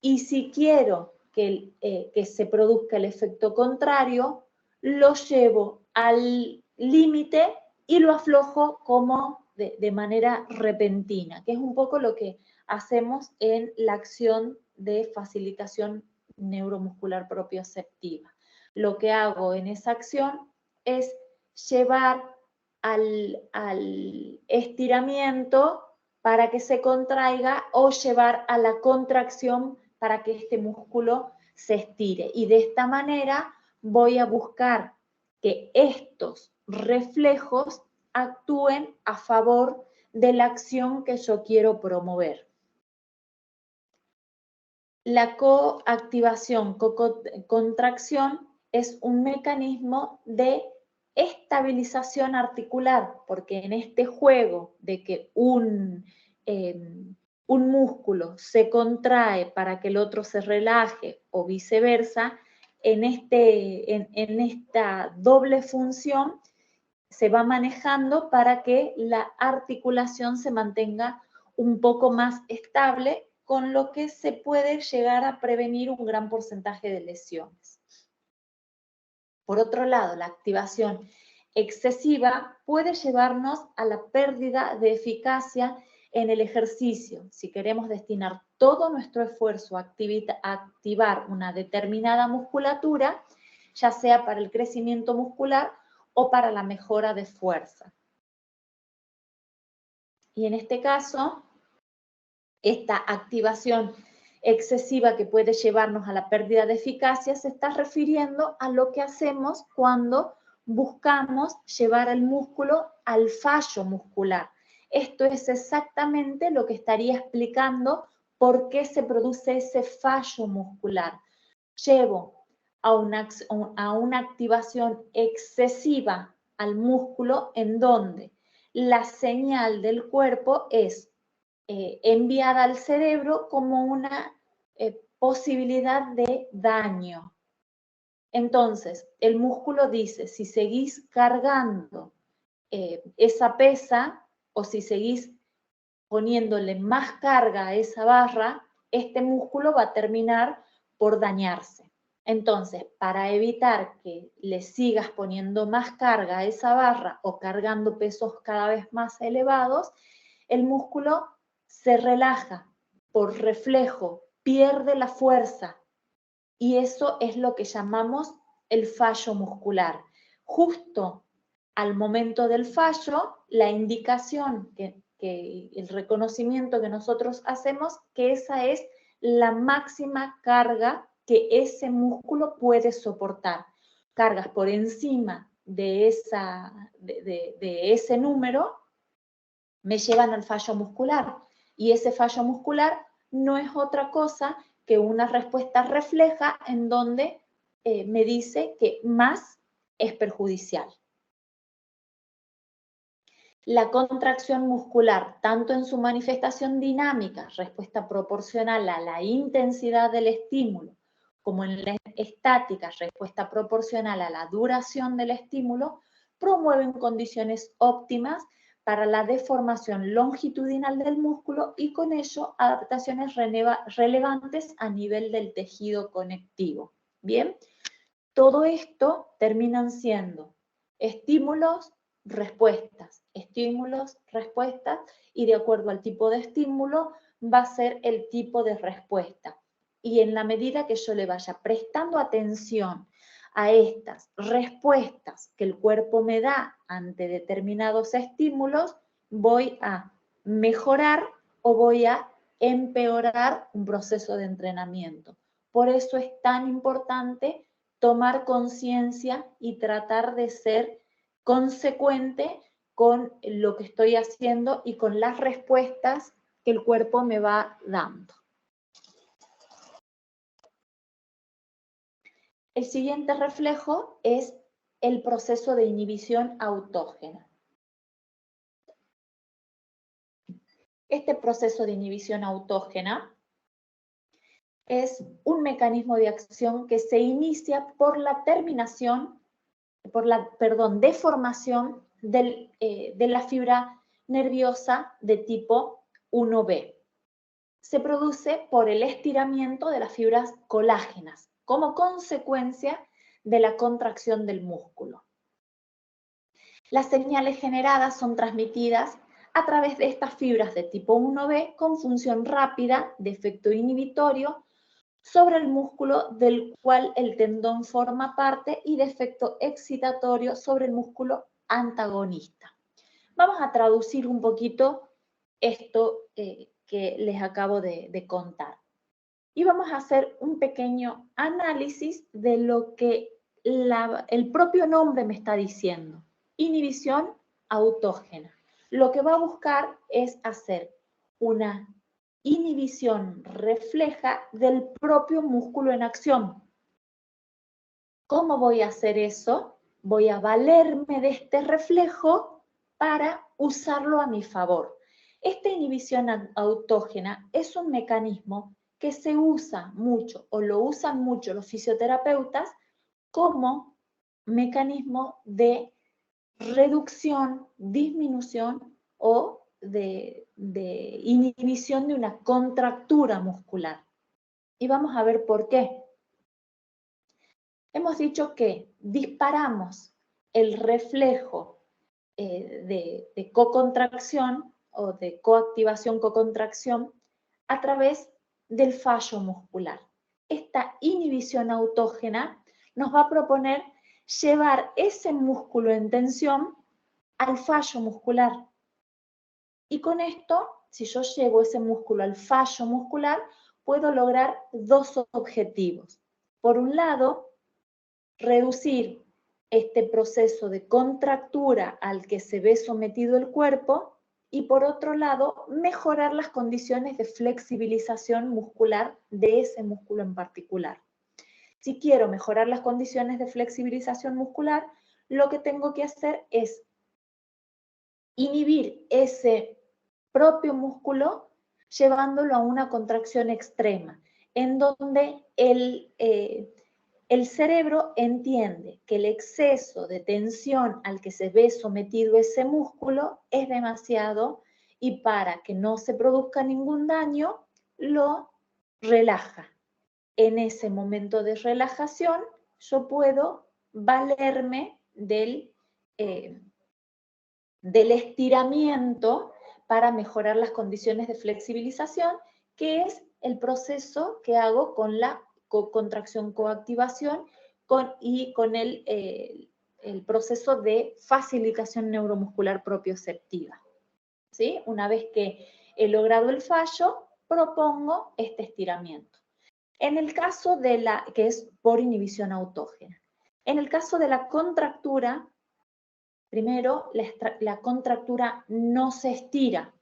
Y si quiero que se produzca el efecto contrario, lo llevo al límite y lo aflojo como de manera repentina, que es un poco lo que hacemos en la acción de facilitación neuromuscular propioceptiva. Lo que hago en esa acción es llevar al estiramiento para que se contraiga o llevar a la contracción para que este músculo se estire. Y de esta manera voy a buscar que estos reflejos actúen a favor de la acción que yo quiero promover. La coactivación, contracción es un mecanismo de estabilización articular, porque en este juego de que un músculo se contrae para que el otro se relaje o viceversa, en esta doble función se va manejando para que la articulación se mantenga un poco más estable, con lo que se puede llegar a prevenir un gran porcentaje de lesiones. Por otro lado, la activación excesiva puede llevarnos a la pérdida de eficacia en el ejercicio. Si queremos destinar todo nuestro esfuerzo a activar una determinada musculatura, ya sea para el crecimiento muscular o para la mejora de fuerza. Y en este caso, esta activación excesiva que puede llevarnos a la pérdida de eficacia se está refiriendo a lo que hacemos cuando buscamos llevar el músculo al fallo muscular. Esto es exactamente lo que estaría explicando por qué se produce ese fallo muscular. Llevo a una activación excesiva al músculo en donde la señal del cuerpo es enviada al cerebro como una posibilidad de daño. Entonces, el músculo dice, si seguís cargando esa pesa o si seguís poniéndole más carga a esa barra, este músculo va a terminar por dañarse. Entonces, para evitar que le sigas poniendo más carga a esa barra o cargando pesos cada vez más elevados, el músculo se relaja por reflejo, pierde la fuerza, y eso es lo que llamamos el fallo muscular. Justo al momento del fallo, la indicación, el reconocimiento que nosotros hacemos, que esa es la máxima carga que ese músculo puede soportar. Cargas por encima de ese número me llevan al fallo muscular, y ese fallo muscular no es otra cosa que una respuesta refleja en donde me dice que más es perjudicial. La contracción muscular, tanto en su manifestación dinámica, respuesta proporcional a la intensidad del estímulo, como en la estática, respuesta proporcional a la duración del estímulo, promueven condiciones óptimas para la deformación longitudinal del músculo y con ello adaptaciones relevantes a nivel del tejido conectivo. Bien, todo esto terminan siendo estímulos, respuestas, y de acuerdo al tipo de estímulo va a ser el tipo de respuesta. Y en la medida que yo le vaya prestando atención a estas respuestas que el cuerpo me da ante determinados estímulos, voy a mejorar o voy a empeorar un proceso de entrenamiento. Por eso es tan importante tomar conciencia y tratar de ser consecuente con lo que estoy haciendo y con las respuestas que el cuerpo me va dando. El siguiente reflejo es el proceso de inhibición autógena. Este proceso de inhibición autógena es un mecanismo de acción que se inicia por la deformación de la fibra nerviosa de tipo 1B. Se produce por el estiramiento de las fibras colágenas como consecuencia de la contracción del músculo. Las señales generadas son transmitidas a través de estas fibras de tipo 1B con función rápida de efecto inhibitorio sobre el músculo del cual el tendón forma parte y de efecto excitatorio sobre el músculo antagonista. Vamos a traducir un poquito esto que les acabo de contar. Y vamos a hacer un pequeño análisis de lo que el propio nombre me está diciendo. Inhibición autógena. Lo que va a buscar es hacer una inhibición refleja del propio músculo en acción. ¿Cómo voy a hacer eso? Voy a valerme de este reflejo para usarlo a mi favor. Esta inhibición autógena es un mecanismo que se usa mucho o lo usan mucho los fisioterapeutas como mecanismo de reducción, disminución o de inhibición de una contractura muscular. Y vamos a ver por qué. Hemos dicho que disparamos el reflejo de cocontracción o de coactivación, cocontracción a través del fallo muscular. Esta inhibición autógena nos va a proponer llevar ese músculo en tensión al fallo muscular. Y con esto, si yo llevo ese músculo al fallo muscular, puedo lograr dos objetivos. Por un lado, reducir este proceso de contractura al que se ve sometido el cuerpo y por otro lado, mejorar las condiciones de flexibilización muscular de ese músculo en particular. Si quiero mejorar las condiciones de flexibilización muscular, lo que tengo que hacer es inhibir ese propio músculo llevándolo a una contracción extrema, en donde el cerebro entiende que el exceso de tensión al que se ve sometido ese músculo es demasiado y para que no se produzca ningún daño, lo relaja. En ese momento de relajación, yo puedo valerme del estiramiento para mejorar las condiciones de flexibilización, que es el proceso que hago con la contracción coactivación y con el proceso de facilitación neuromuscular propioceptiva. ¿Sí? Una vez que he logrado el fallo, propongo este estiramiento. En el caso de que es por inhibición autógena. En el caso de la contractura, primero, la contractura no se estira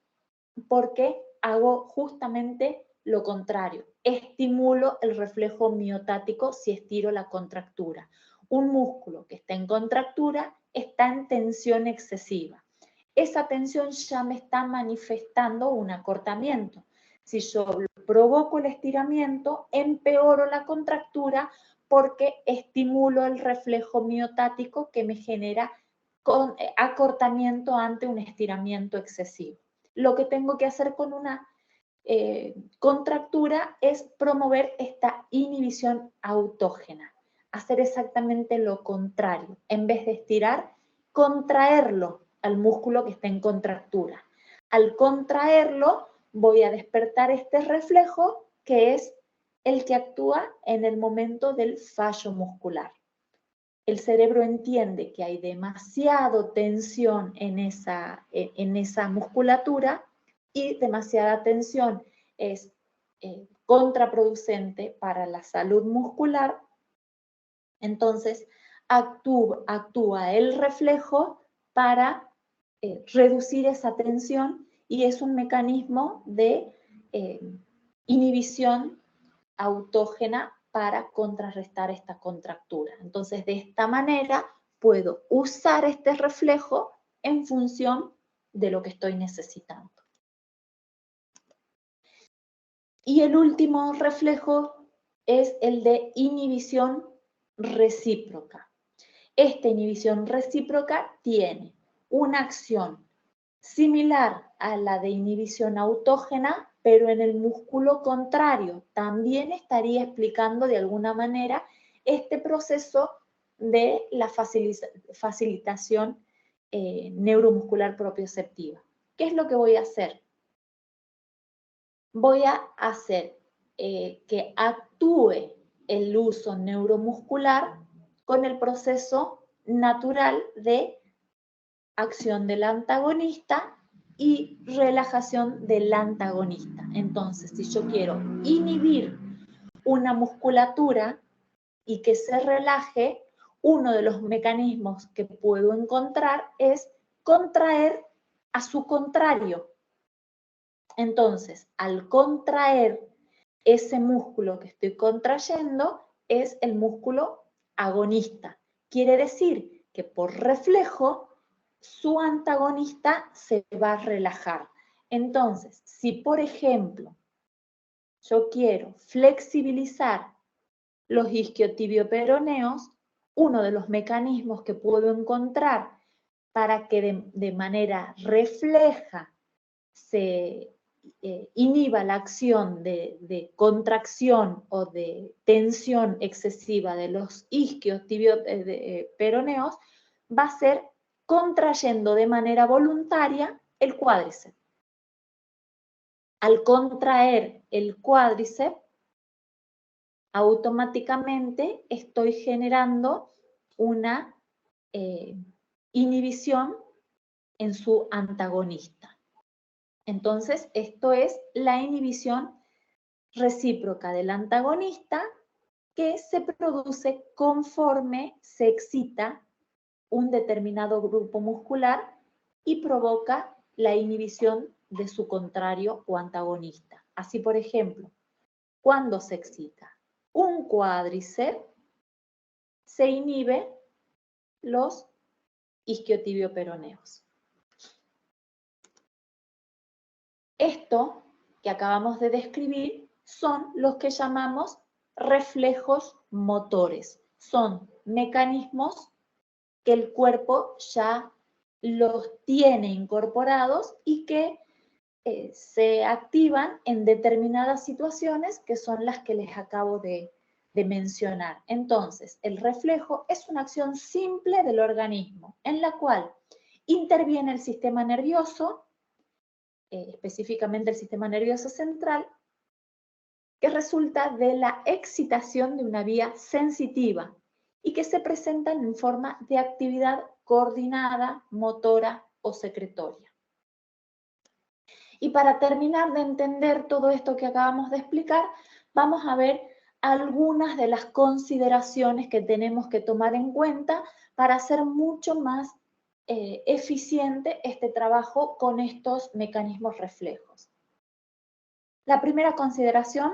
porque hago justamente lo contrario. Estimulo el reflejo miotático si estiro la contractura. Un músculo que está en contractura está en tensión excesiva. Esa tensión ya me está manifestando un acortamiento. Si yo provoco el estiramiento, empeoro la contractura porque estimulo el reflejo miotático que me genera con acortamiento ante un estiramiento excesivo. Lo que tengo que hacer con una contractura es promover esta inhibición autógena, hacer exactamente lo contrario. En vez de estirar, contraerlo al músculo que está en contractura. Al contraerlo, voy a despertar este reflejo que es el que actúa en el momento del fallo muscular. El cerebro entiende que hay demasiada tensión en esa musculatura y demasiada tensión es contraproducente para la salud muscular. Entonces, actúa el reflejo para reducir esa tensión y es un mecanismo de inhibición autógena para contrarrestar esta contractura. Entonces, de esta manera puedo usar este reflejo en función de lo que estoy necesitando. Y el último reflejo es el de inhibición recíproca. Esta inhibición recíproca tiene una acción similar a la de inhibición autógena, pero en el músculo contrario. También estaría explicando de alguna manera este proceso de la facilitación neuromuscular propioceptiva. ¿Qué es lo que voy a hacer? Voy a hacer que actúe el uso neuromuscular con el proceso natural de acción del antagonista y relajación del antagonista. Entonces, si yo quiero inhibir una musculatura y que se relaje, uno de los mecanismos que puedo encontrar es contraer a su contrario. Entonces, al contraer ese músculo que estoy contrayendo, es el músculo agonista. Quiere decir que por reflejo, su antagonista se va a relajar. Entonces, si por ejemplo, yo quiero flexibilizar los isquiotibioperoneos, uno de los mecanismos que puedo encontrar para que de manera refleja se inhiba la acción de contracción o de tensión excesiva de los isquiotibioperoneos, va a ser contrayendo de manera voluntaria el cuádriceps. Al contraer el cuádriceps, automáticamente estoy generando una inhibición en su antagonista. Entonces, esto es la inhibición recíproca del antagonista que se produce conforme se excita un determinado grupo muscular y provoca la inhibición de su contrario o antagonista. Así, por ejemplo, cuando se excita un cuádriceps, se inhibe los isquiotibioperoneos. Esto que acabamos de describir son los que llamamos reflejos motores. Son mecanismos que el cuerpo ya los tiene incorporados y que se activan en determinadas situaciones que son las que les acabo de mencionar. Entonces, el reflejo es una acción simple del organismo en la cual interviene el sistema nervioso, específicamente el sistema nervioso central, que resulta de la excitación de una vía sensitiva y que se presentan en forma de actividad coordinada, motora o secretoria. Y para terminar de entender todo esto que acabamos de explicar, vamos a ver algunas de las consideraciones que tenemos que tomar en cuenta para hacer mucho más eficiente este trabajo con estos mecanismos reflejos. La primera consideración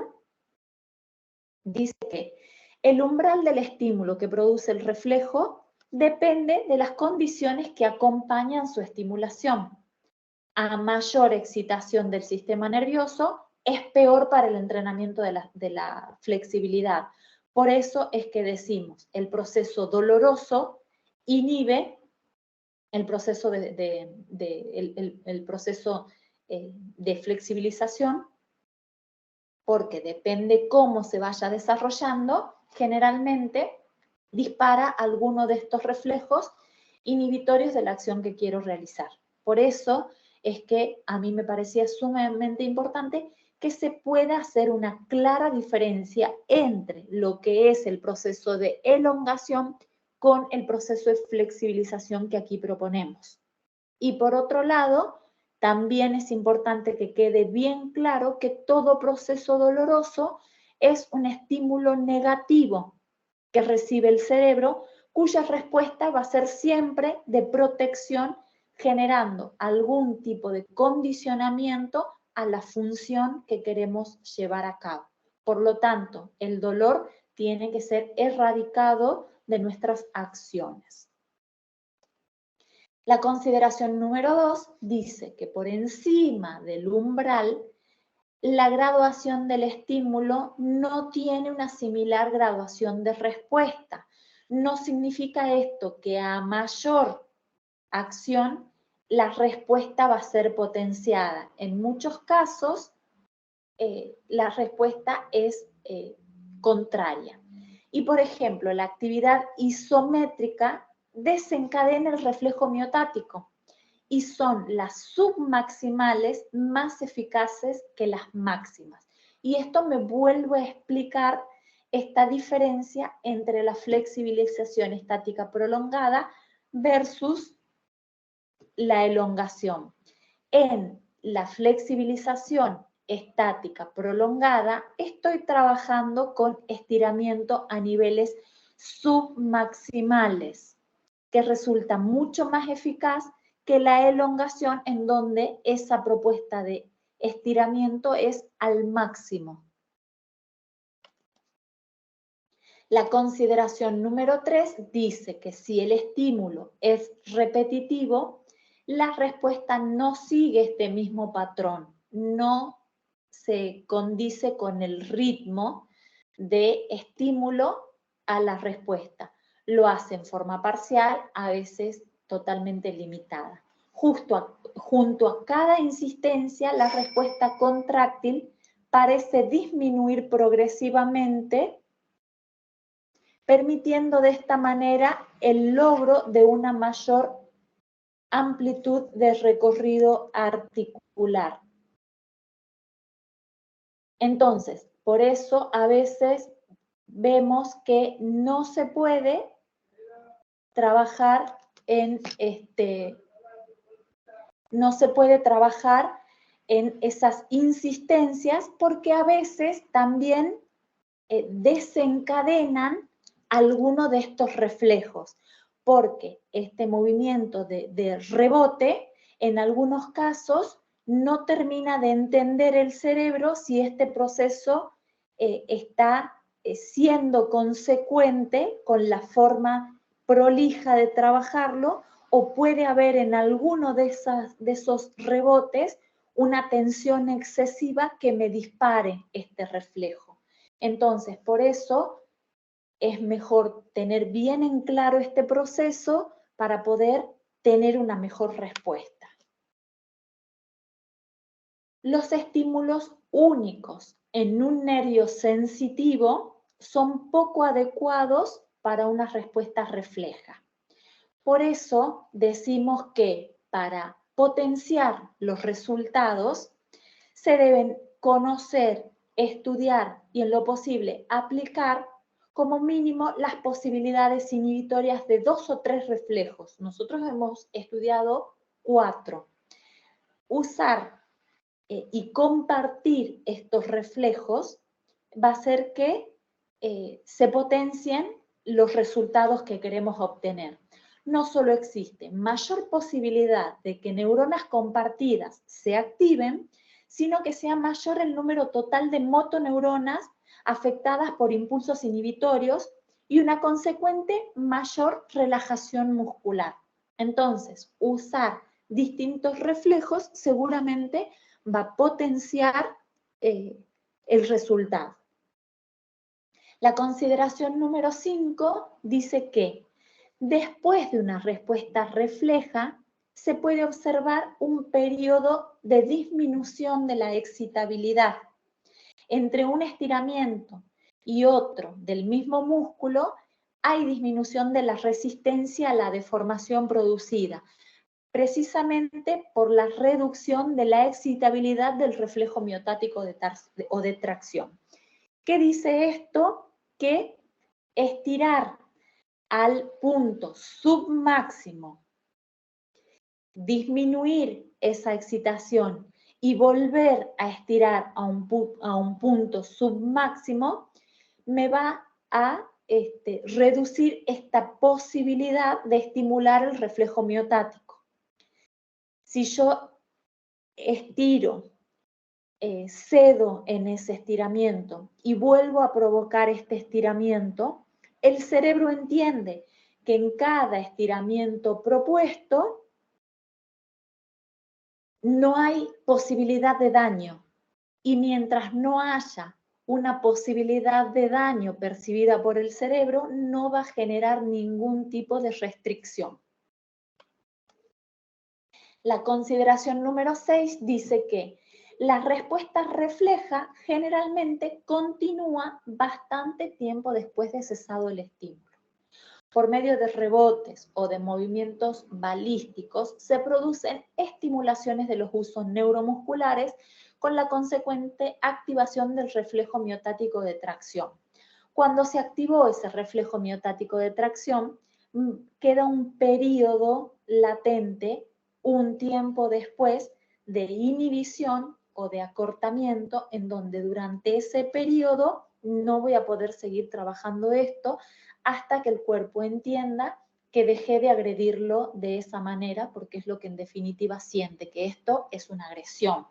dice que el umbral del estímulo que produce el reflejo depende de las condiciones que acompañan su estimulación. A mayor excitación del sistema nervioso, es peor para el entrenamiento de la flexibilidad. Por eso es que decimos, el proceso doloroso inhibe el proceso de flexibilización, porque depende cómo se vaya desarrollando, generalmente dispara alguno de estos reflejos inhibitorios de la acción que quiero realizar. Por eso es que a mí me parecía sumamente importante que se pueda hacer una clara diferencia entre lo que es el proceso de elongación con el proceso de flexibilización que aquí proponemos. Y por otro lado, también es importante que quede bien claro que todo proceso doloroso es un estímulo negativo que recibe el cerebro, cuya respuesta va a ser siempre de protección, generando algún tipo de condicionamiento a la función que queremos llevar a cabo. Por lo tanto, el dolor tiene que ser erradicado de nuestras acciones. La consideración número 2 dice que por encima del umbral, la graduación del estímulo no tiene una similar graduación de respuesta. No significa esto que a mayor acción la respuesta va a ser potenciada. En muchos casos, la respuesta es contraria. Y por ejemplo, la actividad isométrica desencadena el reflejo miotático y son las submaximales más eficaces que las máximas. Y esto me vuelve a explicar esta diferencia entre la flexibilización estática prolongada versus la elongación. En la flexibilización estática prolongada estoy trabajando con estiramiento a niveles submaximales, que resulta mucho más eficaz que la elongación, en donde esa propuesta de estiramiento es al máximo. La consideración número 3 dice que si el estímulo es repetitivo, la respuesta no sigue este mismo patrón, no se condice con el ritmo de estímulo a la respuesta. Lo hace en forma parcial, a veces totalmente limitada. Junto a cada insistencia, la respuesta contráctil parece disminuir progresivamente, permitiendo de esta manera el logro de una mayor amplitud de recorrido articular. Entonces, por eso a veces vemos que no se puede trabajar en esas insistencias, porque a veces también desencadenan alguno de estos reflejos, porque este movimiento de rebote en algunos casos no termina de entender el cerebro si este proceso está siendo consecuente con la forma prolija de trabajarlo, o puede haber en alguno de esos rebotes una tensión excesiva que me dispare este reflejo. Entonces, por eso es mejor tener bien en claro este proceso para poder tener una mejor respuesta. Los estímulos únicos en un nervio sensitivo son poco adecuados para una respuesta refleja. Por eso decimos que para potenciar los resultados se deben conocer, estudiar y en lo posible aplicar como mínimo las posibilidades inhibitorias de 2 o 3 reflejos. Nosotros hemos estudiado 4. Usar y compartir estos reflejos va a hacer que se potencien los resultados que queremos obtener. No solo existe mayor posibilidad de que neuronas compartidas se activen, sino que sea mayor el número total de motoneuronas afectadas por impulsos inhibitorios y una consecuente mayor relajación muscular. Entonces, usar distintos reflejos seguramente va a potenciar el resultado. La consideración número 5 dice que Después de una respuesta refleja, se puede observar un periodo de disminución de la excitabilidad. Entre un estiramiento y otro del mismo músculo, hay disminución de la resistencia a la deformación producida, precisamente por la reducción de la excitabilidad del reflejo miotático o de tracción. ¿Qué dice esto? Que estirar al punto submáximo, disminuir esa excitación y volver a estirar a un punto submáximo, me va a reducir esta posibilidad de estimular el reflejo miotático. Si yo estiro, cedo en ese estiramiento y vuelvo a provocar este estiramiento, el cerebro entiende que en cada estiramiento propuesto no hay posibilidad de daño, y mientras no haya una posibilidad de daño percibida por el cerebro, no va a generar ningún tipo de restricción. La consideración número 6 dice que la respuesta refleja generalmente continúa bastante tiempo después de cesado el estímulo. Por medio de rebotes o de movimientos balísticos se producen estimulaciones de los usos neuromusculares con la consecuente activación del reflejo miotático de tracción. Cuando se activó ese reflejo miotático de tracción, queda un periodo latente un tiempo después de inhibición o de acortamiento, en donde durante ese periodo no voy a poder seguir trabajando esto hasta que el cuerpo entienda que dejé de agredirlo de esa manera, porque es lo que en definitiva siente, que esto es una agresión.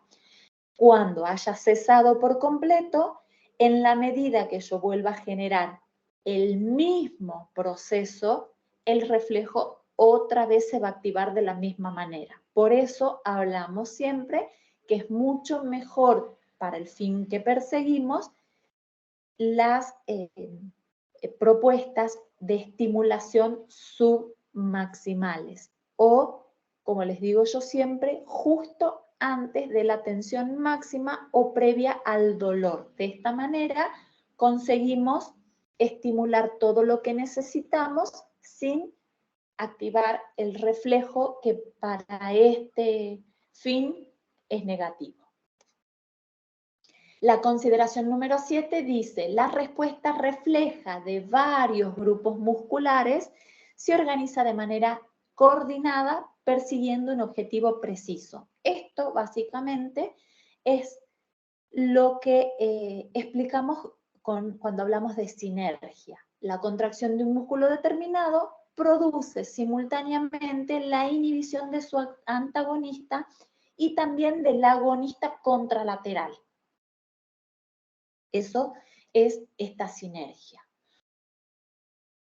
Cuando haya cesado por completo, en la medida que yo vuelva a generar el mismo proceso, el reflejo otra vez se va a activar de la misma manera. Por eso hablamos siempre que es mucho mejor para el fin que perseguimos las propuestas de estimulación submaximales o, como les digo yo siempre, justo antes de la tensión máxima o previa al dolor. De esta manera conseguimos estimular todo lo que necesitamos sin activar el reflejo que para este fin es negativo. La consideración número 7 dice, la respuesta refleja de varios grupos musculares se organiza de manera coordinada persiguiendo un objetivo preciso. Esto básicamente es lo que explicamos cuando hablamos de sinergia. La contracción de un músculo determinado produce simultáneamente la inhibición de su antagonista y también del agonista contralateral. Eso es esta sinergia.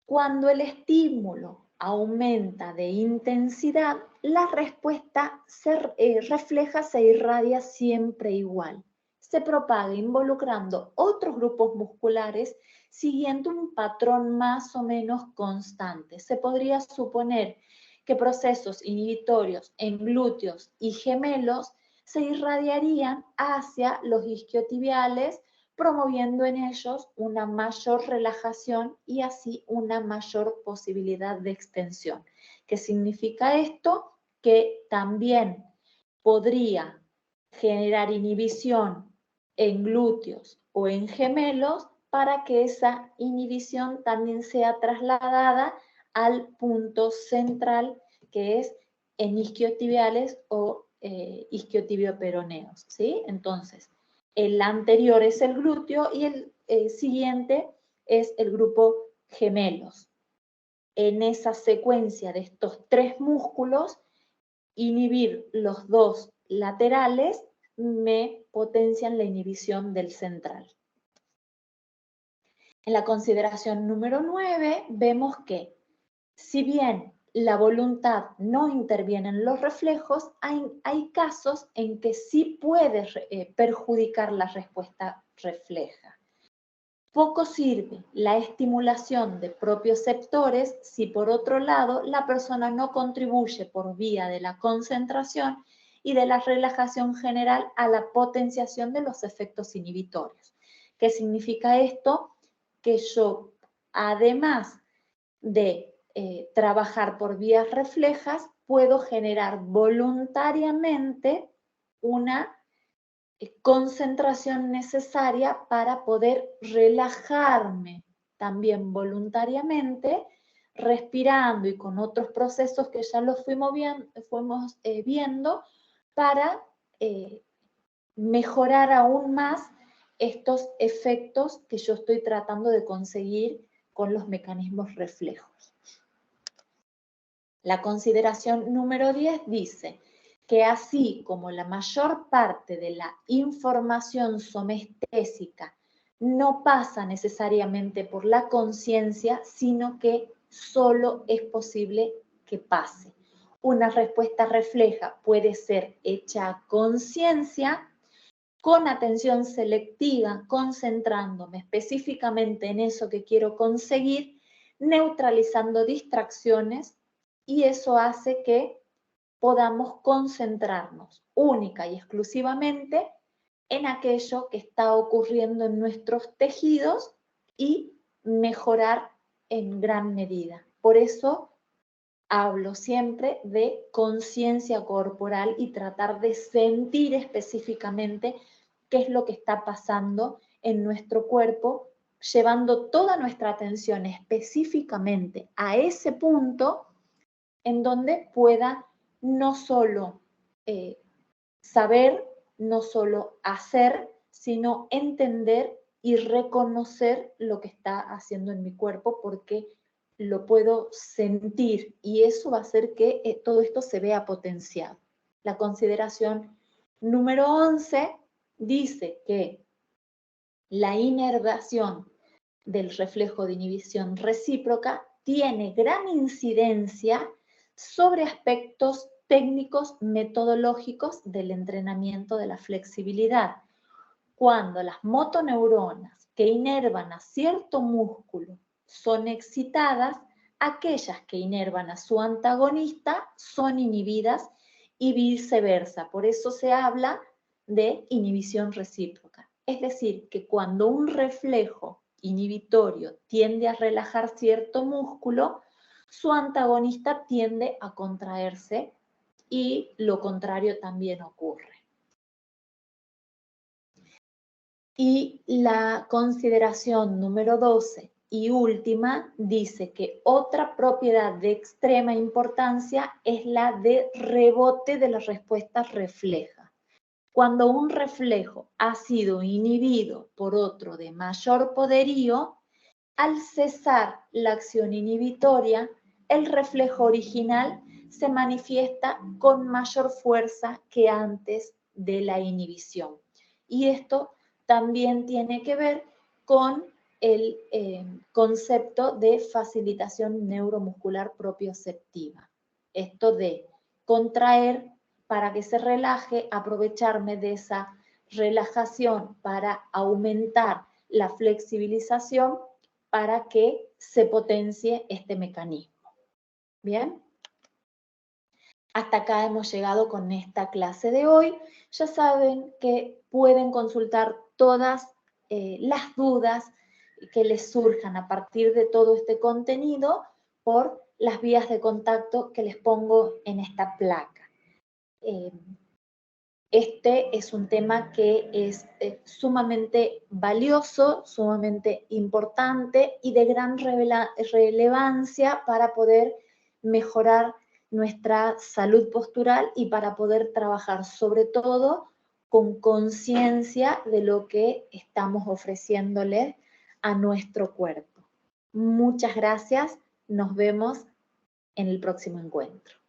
Cuando el estímulo aumenta de intensidad, la respuesta se refleja, se irradia siempre igual. Se propaga involucrando otros grupos musculares siguiendo un patrón más o menos constante. Se podría suponer que procesos inhibitorios en glúteos y gemelos se irradiarían hacia los isquiotibiales, promoviendo en ellos una mayor relajación y así una mayor posibilidad de extensión. ¿Qué significa esto? Que también podría generar inhibición en glúteos o en gemelos para que esa inhibición también sea trasladada al punto central, que es en isquiotibiales o isquiotibioperoneos, ¿sí? Entonces, el anterior es el glúteo y el siguiente es el grupo gemelos. En esa secuencia de estos tres músculos, inhibir los dos laterales me potencian la inhibición del central. En la consideración número 9 vemos que, si bien la voluntad no interviene en los reflejos, hay casos en que sí puede perjudicar la respuesta refleja. Poco sirve la estimulación de propioceptores si por otro lado la persona no contribuye por vía de la concentración y de la relajación general a la potenciación de los efectos inhibitorios. ¿Qué significa esto? Que yo, además de trabajar por vías reflejas, puedo generar voluntariamente una concentración necesaria para poder relajarme también voluntariamente, respirando y con otros procesos que ya los fuimos viendo para mejorar aún más estos efectos que yo estoy tratando de conseguir con los mecanismos reflejos. La consideración número 10 dice que así como la mayor parte de la información somestésica no pasa necesariamente por la conciencia, sino que solo es posible que pase. Una respuesta refleja puede ser hecha a conciencia, con atención selectiva, concentrándome específicamente en eso que quiero conseguir, neutralizando distracciones, y eso hace que podamos concentrarnos única y exclusivamente en aquello que está ocurriendo en nuestros tejidos y mejorar en gran medida. Por eso hablo siempre de conciencia corporal y tratar de sentir específicamente qué es lo que está pasando en nuestro cuerpo, llevando toda nuestra atención específicamente a ese punto en donde pueda no solo saber, no solo hacer, sino entender y reconocer lo que está haciendo en mi cuerpo, porque lo puedo sentir y eso va a hacer que todo esto se vea potenciado. La consideración número 11 dice que la inervación del reflejo de inhibición recíproca tiene gran incidencia sobre aspectos técnicos metodológicos del entrenamiento de la flexibilidad. Cuando las motoneuronas que inervan a cierto músculo son excitadas, aquellas que inervan a su antagonista son inhibidas y viceversa. Por eso se habla de inhibición recíproca. Es decir, que cuando un reflejo inhibitorio tiende a relajar cierto músculo, su antagonista tiende a contraerse y lo contrario también ocurre. Y la consideración número 12 y última dice que otra propiedad de extrema importancia es la de rebote de la respuesta refleja. Cuando un reflejo ha sido inhibido por otro de mayor poderío, al cesar la acción inhibitoria, el reflejo original se manifiesta con mayor fuerza que antes de la inhibición. Y esto también tiene que ver con el concepto de facilitación neuromuscular propioceptiva. Esto de contraer para que se relaje, aprovecharme de esa relajación para aumentar la flexibilización para que se potencie este mecanismo. ¿Bien? Hasta acá hemos llegado con esta clase de hoy. Ya saben que pueden consultar todas las dudas que les surjan a partir de todo este contenido por las vías de contacto que les pongo en esta placa. Este es un tema que es sumamente valioso, sumamente importante y de gran relevancia para poder mejorar nuestra salud postural y para poder trabajar sobre todo con conciencia de lo que estamos ofreciéndole a nuestro cuerpo. Muchas gracias, nos vemos en el próximo encuentro.